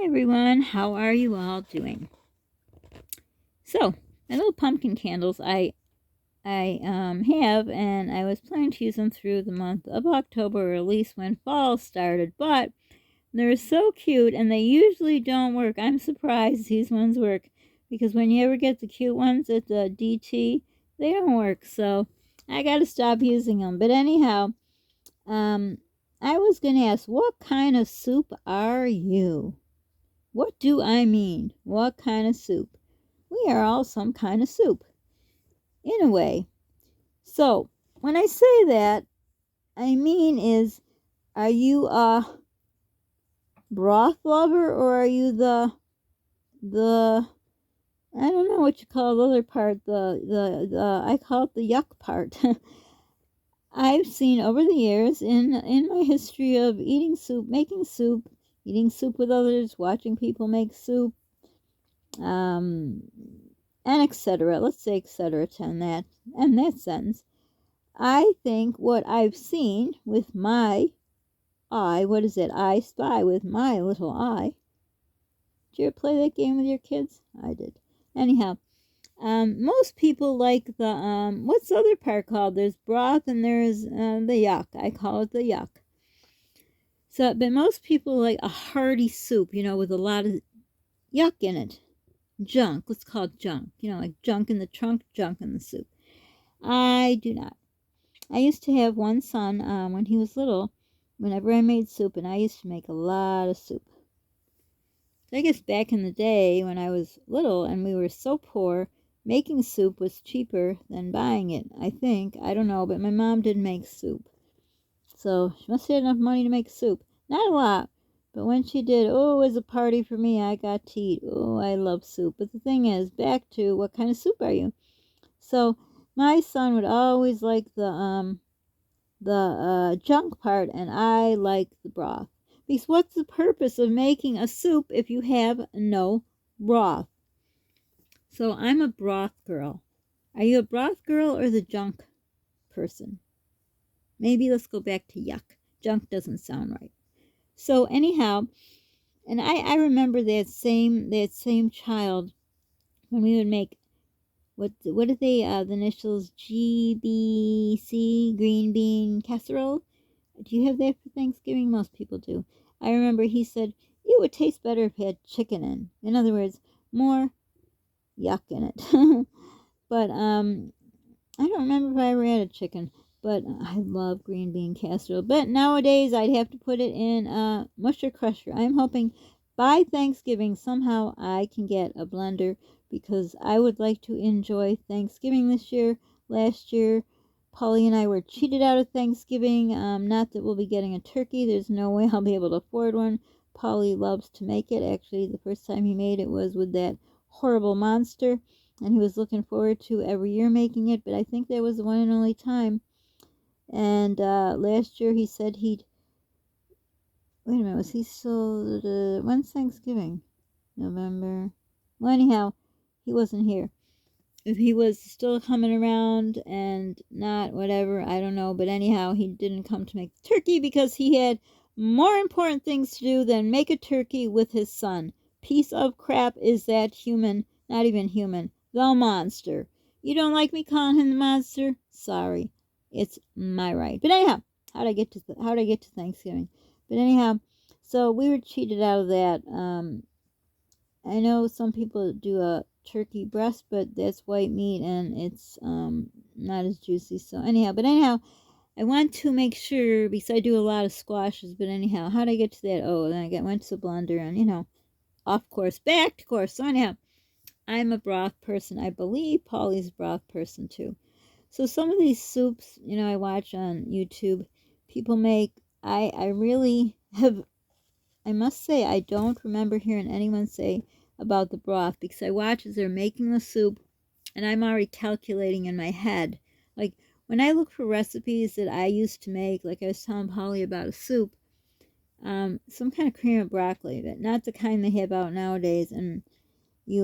everyone, how are you all doing? So, my little pumpkin candles I have, and I was planning to use them through the month of October, or at least when fall started, but they're so cute, and they usually don't work. I'm surprised these ones work, because when you ever get the cute ones at the DT, they don't work, so I gotta stop using them. But anyhow, I was gonna ask, what kind of soup are you? What do I mean? What kind of soup? We are all some kind of soup, in a way. So, when I say that, I mean are you a broth lover, or are you the I don't know what you call the other part, the I call it the yuck part. I've seen over the years in my history of eating soup, making soup, eating soup with others, watching people make soup, um, and etc. Let's say etc. to that sentence. I think what I've seen with my eye, what is it? I spy with my little eye. Did you ever play that game with your kids? I did. Anyhow, most people like the what's the other part called? There's broth and there's the yuck. I call it the yuck. So, but most people like a hearty soup, with a lot of yuck in it. Junk. Let's call it junk. Like junk in the trunk, junk in the soup. I do not. I used to have one son when he was little, whenever I made soup, and I used to make a lot of soup. I guess back in the day when I was little and we were so poor, making soup was cheaper than buying it, I think. I don't know, but my mom did make soup. So she must have had enough money to make soup. Not a lot, but when she did, oh, it was a party for me. I got to eat. Oh, I love soup. But the thing is, back to what kind of soup are you? So my son would always like the junk part, and I like the broth. Because what's the purpose of making a soup if you have no broth? So I'm a broth girl. Are you a broth girl or the junk person? Maybe let's go back to yuck. Junk doesn't sound right. So anyhow, and I remember that same child when we would make what are they the initials GBC, green bean casserole. Do you have that for Thanksgiving? Most people do. I remember he said it would taste better if it had chicken in. In other words, more yuck in it. But I don't remember if I ever had a chicken. But I love green bean casserole. But nowadays I'd have to put it in a musher crusher. I'm hoping by Thanksgiving somehow I can get a blender, because I would like to enjoy Thanksgiving this year. Last year, Polly and I were cheated out of Thanksgiving. Not that we'll be getting a turkey. There's no way I'll be able to afford one. Polly loves to make it. Actually, the first time he made it was with that horrible monster, and he was looking forward to every year making it, but I think that was the one and only time. And last year he said he'd... Wait a minute, was he still... when's Thanksgiving? November? Well, anyhow, he wasn't here. If he was still coming around and not, whatever, I don't know. But anyhow, he didn't come to make the turkey because he had more important things to do than make a turkey with his son. Piece of crap is that human, not even human, the monster. You don't like me calling him the monster? Sorry. It's my right. But anyhow, how'd I get to Thanksgiving? But anyhow, so we were cheated out of that. I know some people do a turkey breast, but that's white meat and it's not as juicy. So anyhow, I want to make sure, because I do a lot of squashes. But anyhow, how'd I get to that? Oh, then I went to the blender and off course, back to course. So anyhow, I'm a broth person. I believe Polly's a broth person too. So some of these soups, I watch on YouTube, people make. I really have. I must say, I don't remember hearing anyone say about the broth, because I watch as they're making the soup, and I'm already calculating in my head. Like, when I look for recipes that I used to make, like I was telling Polly about a soup, some kind of cream of broccoli, but not the kind they have out nowadays, and you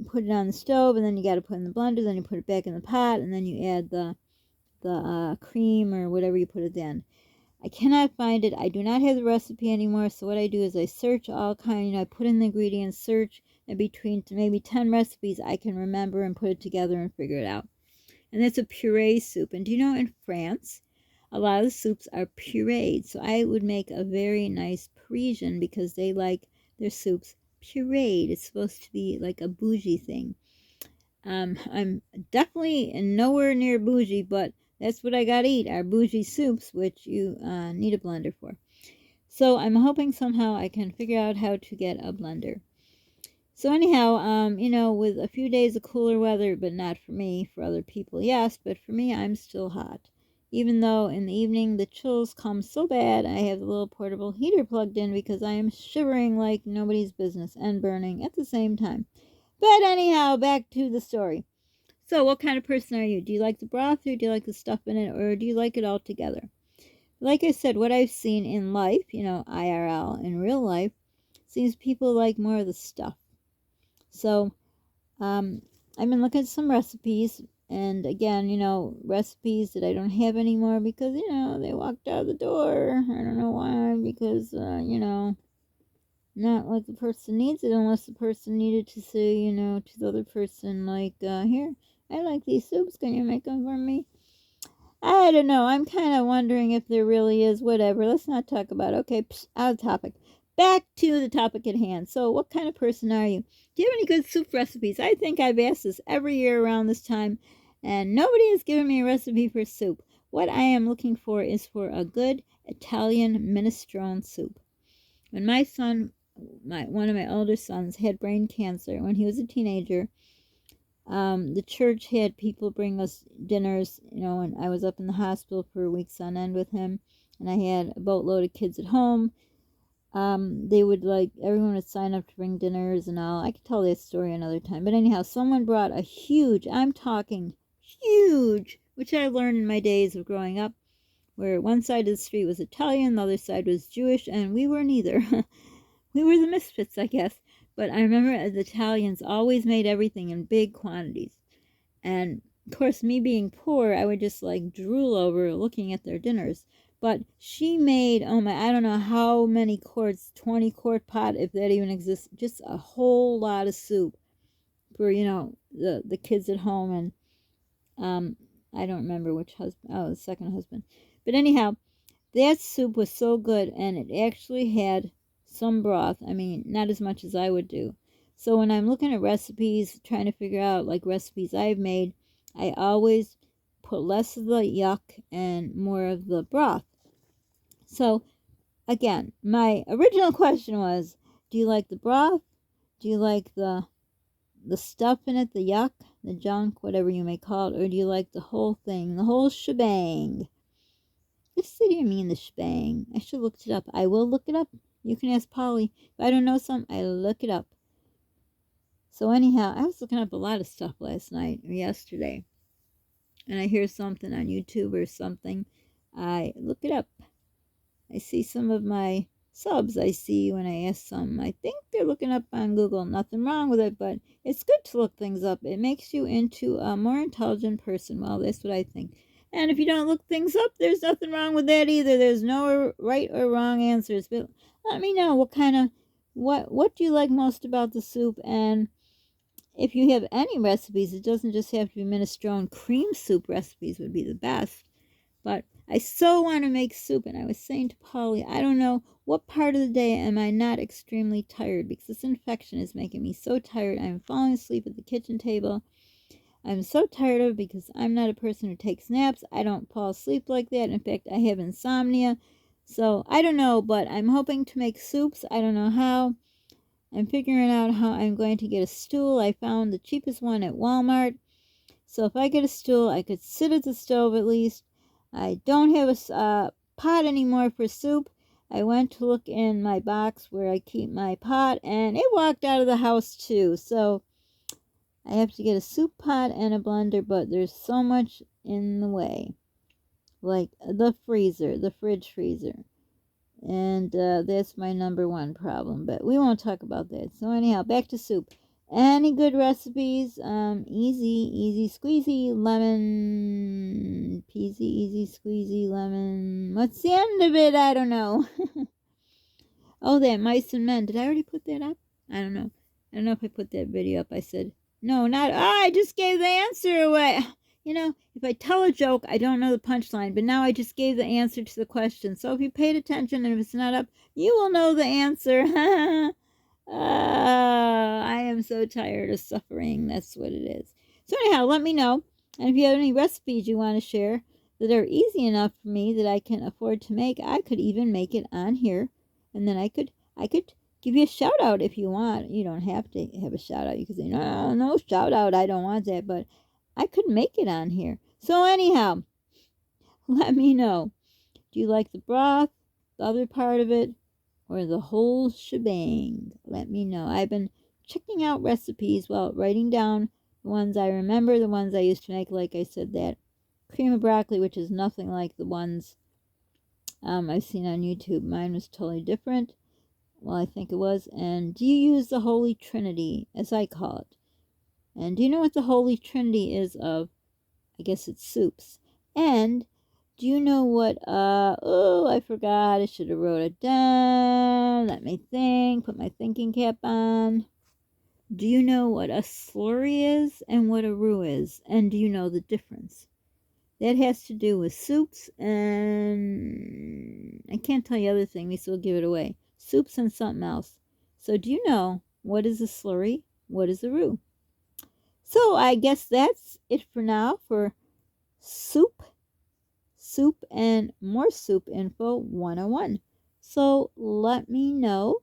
put it on the stove, and then you got to put it in the blender, then you put it back in the pot, and then you add the cream or whatever you put it in. I cannot find it. I do not have the recipe anymore. So what I do is I search all kind. I put in the ingredients, search, and between maybe 10 recipes I can remember and put it together and figure it out. And that's a puree soup. And do you know, in France, a lot of the soups are pureed. So I would make a very nice Parisian because they like their soups pureed. It's supposed to be like a bougie thing. I'm definitely nowhere near bougie, but that's what I gotta eat, are bougie soups, which you need a blender for. So I'm hoping somehow I can figure out how to get a blender. So anyhow, with a few days of cooler weather, but not for me, for other people, yes, but for me, I'm still hot. Even though in the evening the chills come so bad, I have the little portable heater plugged in because I am shivering like nobody's business and burning at the same time. But anyhow, back to the story. So what kind of person are you? Do you like the broth or do you like the stuff in it, or do you like it all together? Like I said, what I've seen in life, IRL, in real life, seems people like more of the stuff. So I've been looking at some recipes, and again, recipes that I don't have anymore because, they walked out the door. I don't know why, because, not like the person needs it unless the person needed to say, to the other person, like, here, I like these soups, can you make them for me? I don't know. I'm kind of wondering if there really is. Whatever. Let's not talk about it. Okay, out of topic. Back to the topic at hand. So, what kind of person are you? Do you have any good soup recipes? I think I've asked this every year around this time, and nobody has given me a recipe for soup. What I am looking for is for a good Italian minestrone soup. When my son, one of my older sons, had brain cancer when he was a teenager, the church had people bring us dinners, and I was up in the hospital for weeks on end with him, and I had a boatload of kids at home. They would everyone would sign up to bring dinners and all. I could tell that story another time. But anyhow, someone brought a huge, I'm talking huge, which I learned in my days of growing up, where one side of the street was Italian, the other side was Jewish, and we were neither. We were the misfits, I guess. But I remember the Italians always made everything in big quantities. And, of course, me being poor, I would just, drool over looking at their dinners. But she made, oh my, I don't know how many quarts, 20-quart pot, if that even exists, just a whole lot of soup for, the kids at home. And I don't remember which husband, the second husband. But anyhow, that soup was so good, and it actually had some broth. I mean, not as much as I would do. So when I'm looking at recipes, trying to figure out recipes I've made, I always put less of the yuck and more of the broth. So again, my original question was, do you like the broth? Do you like the stuff in it, the yuck, the junk, whatever you may call it, or do you like the whole thing, the whole shebang? Just what do you mean the shebang? I should look it up. I will look it up. You can ask Polly. If I don't know something, I look it up. So anyhow, I was looking up a lot of stuff last night or yesterday. And I hear something on YouTube or something. I look it up. I see some of my subs I see when I ask some. I think they're looking up on Google. Nothing wrong with it, but it's good to look things up. It makes you into a more intelligent person. Well, that's what I think. And if you don't look things up, there's nothing wrong with that either. There's no right or wrong answers. But let me know what do you like most about the soup, and if you have any recipes, it doesn't just have to be minestrone. Cream soup recipes would be the best. But I so want to make soup, and I was saying to Polly, I don't know what part of the day am I not extremely tired, because this infection is making me so tired. I'm falling asleep at the kitchen table. I'm so tired of it because I'm not a person who takes naps. I don't fall asleep like that. In fact, I have insomnia. So I don't know, but I'm hoping to make soups. I don't know how. I'm figuring out how I'm going to get a stool. I found the cheapest one at Walmart. So if I get a stool, I could sit at the stove at least. I don't have a pot anymore for soup. I went to look in my box where I keep my pot, and it walked out of the house too. So I have to get a soup pot and a blender, but there's so much in the way. Like the freezer, the fridge freezer. And that's my number one problem. But we won't talk about that. So anyhow, back to soup. Any good recipes? Easy squeezy lemon peasy, easy squeezy lemon. What's the end of it? I don't know. Oh, that Mice and Men. Did I already put that up? I don't know. I don't know if I put that video up. I said, no, not. Oh, I just gave the answer away. You know, if I tell a joke, I don't know the punchline, but now I just gave the answer to the question. So if you paid attention and if it's not up, you will know the answer. I am so tired of suffering. That's what it is. So anyhow, let me know. And if you have any recipes you want to share that are easy enough for me that I can afford to make, I could even make it on here. And then I could give you a shout out if you want. You don't have to have a shout out. You could say, no shout out. I don't want that. But I could make it on here. So anyhow, let me know. Do you like the broth, the other part of it, or the whole shebang? Let me know. I've been checking out recipes, writing down the ones I remember, the ones I used to make. Like I said, that cream of broccoli, which is nothing like the ones I've seen on YouTube. Mine was totally different. Well, I think it was. And do you use the Holy Trinity, as I call it? And do you know what the Holy Trinity is of? I guess it's soups. And do you know what, I forgot. I should have wrote it down. Let me think. Put my thinking cap on. Do you know what a slurry is and what a roux is? And do you know the difference? That has to do with soups and I can't tell you other things, so we'll give it away. Soups and something else. So do you know what is a slurry? What is a roux? So I guess that's it for now for soup and more soup info 101. So let me know.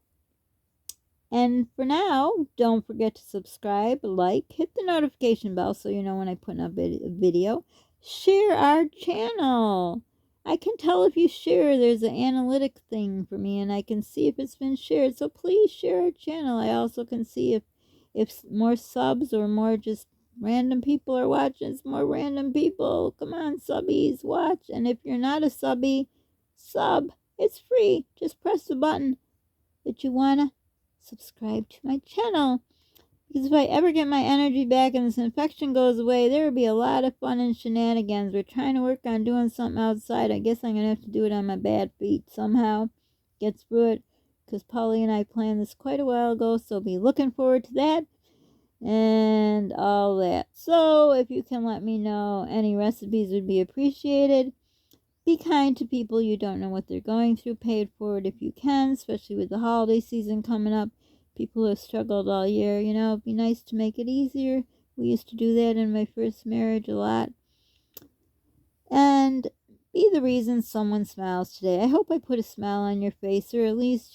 And for now, don't forget to subscribe, like, hit the notification bell so you know when I put up a video. Share our channel. I can tell if you share. There's an analytic thing for me, and I can see if it's been shared. So please share our channel. I also can see if more subs or more just random people are watching. It's more random people. Come on, subbies, watch. And if you're not a subby, sub. It's free. Just press the button that you wanna subscribe to my channel, because if I ever get my energy back and this infection goes away, there will be a lot of fun and shenanigans. We're trying to work on doing something outside. I guess I'm going to have to do it on my bad feet somehow. Get through it, because Polly and I planned this quite a while ago, so be looking forward to that and all that. So if you can let me know any recipes would be appreciated. Be kind to people. You don't know what they're going through. Pay it forward if you can, especially with the holiday season coming up. People who have struggled all year, it'd be nice to make it easier. We used to do that in my first marriage a lot. And be the reason someone smiles today. I hope I put a smile on your face, or at least,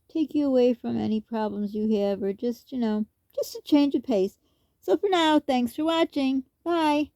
take you away from any problems you have, or just a change of pace. So for now, thanks for watching. Bye.